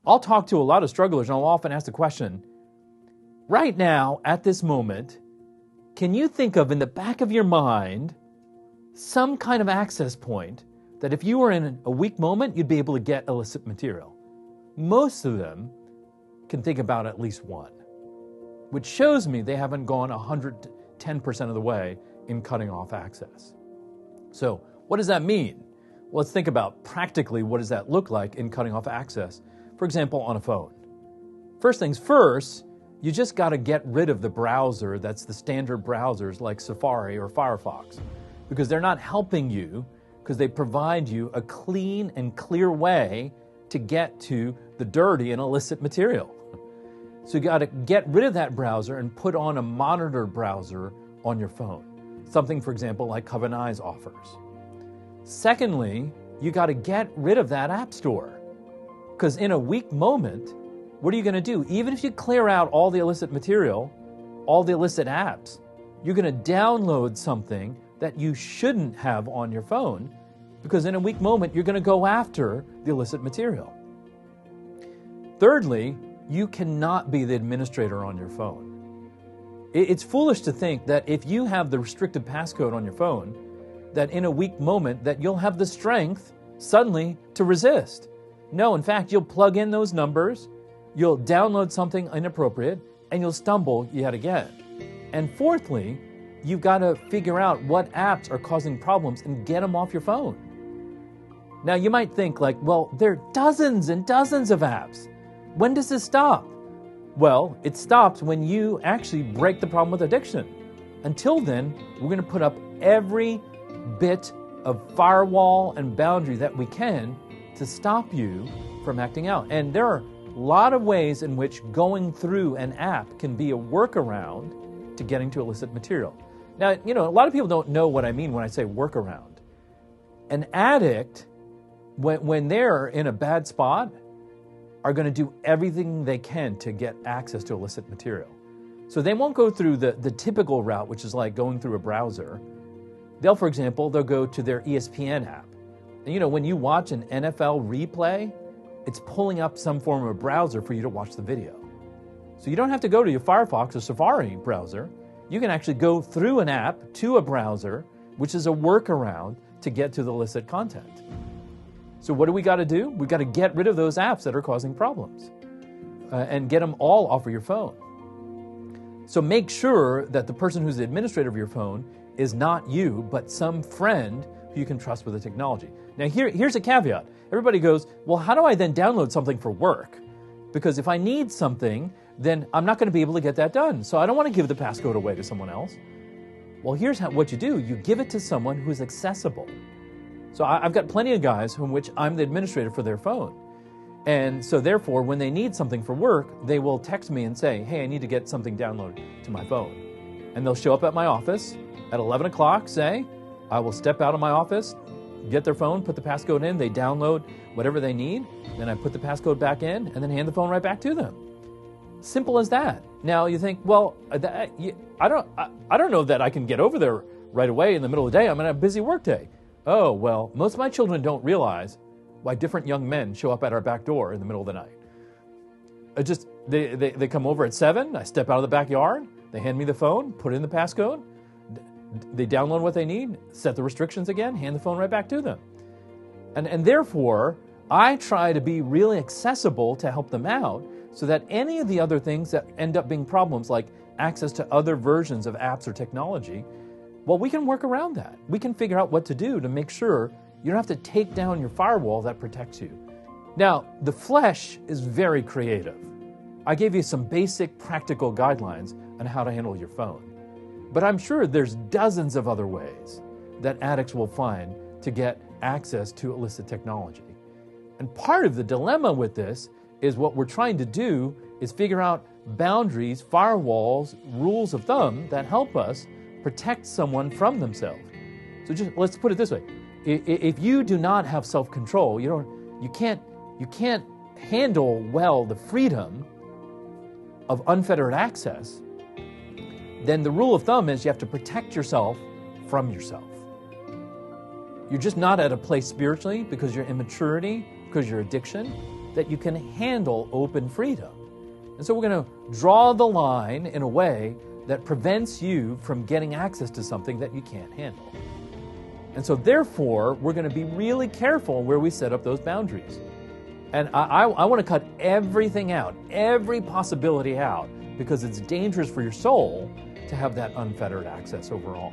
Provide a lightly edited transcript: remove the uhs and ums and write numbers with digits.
I'll talk to a lot of strugglers and I'll often ask the question, right now, at this moment, can you think of in the back of your mind some kind of access point that if you were in a weak moment, you'd be able to get illicit material? Most of them can think about at least one, which shows me they haven't gone 110% of the way in cutting off access. So what does that mean? Well, let's think about practically what does that look like in cutting off access, for example, on a phone. First things first, you just got to get rid of the browser that's the standard browsers like Safari or Firefox, because they're not helping you because they provide you a clean and clear way to get to the dirty and illicit material. So you got to get rid of that browser and put on a monitored browser on your phone. Something, for example, like Coven Eyes offers. Secondly, you got to get rid of that app store. Because in a weak moment, what are you going to do? Even if you clear out all the illicit material, all the illicit apps, you're going to download something that you shouldn't have on your phone, because in a weak moment, you're going to go after the illicit material. Thirdly, you cannot be the administrator on your phone. It's foolish to think that if you have the restricted passcode on your phone, that in a weak moment that you'll have the strength suddenly to resist. No, in fact, you'll plug in those numbers, you'll download something inappropriate, and you'll stumble yet again. And fourthly, you've got to figure out what apps are causing problems and get them off your phone. Now, you might think like, well, there are dozens and dozens of apps. When does this stop? Well, it stops when you actually break the problem with addiction. Until then, we're going to put up every bit of firewall and boundary that we can to stop you from acting out. And there are a lot of ways in which going through an app can be a workaround to getting to illicit material. Now, a lot of people don't know what I mean when I say workaround. An addict, when they're in a bad spot, are going to do everything they can to get access to illicit material. So they won't go through the typical route, which is like going through a browser. They'll go to their ESPN app. And when you watch an NFL replay, it's pulling up some form of a browser for you to watch the video. So you don't have to go to your Firefox or Safari browser. You can actually go through an app to a browser, which is a workaround to get to the illicit content. So what do we got to do? We got to get rid of those apps that are causing problems and get them all off of your phone. So make sure that the person who's the administrator of your phone is not you, but some friend who you can trust with the technology. Now here's a caveat. Everybody goes, well, how do I then download something for work? Because if I need something, then I'm not going to be able to get that done. So I don't want to give the passcode away to someone else. Well, here's what you do. You give it to someone who's accessible. So I've got plenty of guys from which I'm the administrator for their phone. And so therefore, when they need something for work, they will text me and say, hey, I need to get something downloaded to my phone. And they'll show up at my office at 11 o'clock, say, I will step out of my office, get their phone, put the passcode in, they download whatever they need, then I put the passcode back in, and then hand the phone right back to them. Simple as that. Now you think, well, I don't know that I can get over there right away in the middle of the day. I'm in a busy work day. Oh, well, most of my children don't realize why different young men show up at our back door in the middle of the night. They come over at 7, I step out of the backyard, they hand me the phone, put in the passcode, they download what they need, set the restrictions again, hand the phone right back to them. And therefore, I try to be really accessible to help them out so that any of the other things that end up being problems, like access to other versions of apps or technology, well, we can work around that. We can figure out what to do to make sure you don't have to take down your firewall that protects you. Now, the flesh is very creative. I gave you some basic practical guidelines on how to handle your phone. But I'm sure there's dozens of other ways that addicts will find to get access to illicit technology. And part of the dilemma with this is what we're trying to do is figure out boundaries, firewalls, rules of thumb that help us protect someone from themselves. So just let's put it this way. If you do not have self-control, you can't handle well the freedom of unfettered access, then the rule of thumb is you have to protect yourself from yourself. You're just not at a place spiritually because of your immaturity, because of your addiction. that you can handle open freedom. And so we're going to draw the line in a way that prevents you from getting access to something that you can't handle. And so therefore, we're going to be really careful where we set up those boundaries. And I want to cut everything out, every possibility out, because it's dangerous for your soul to have that unfettered access overall.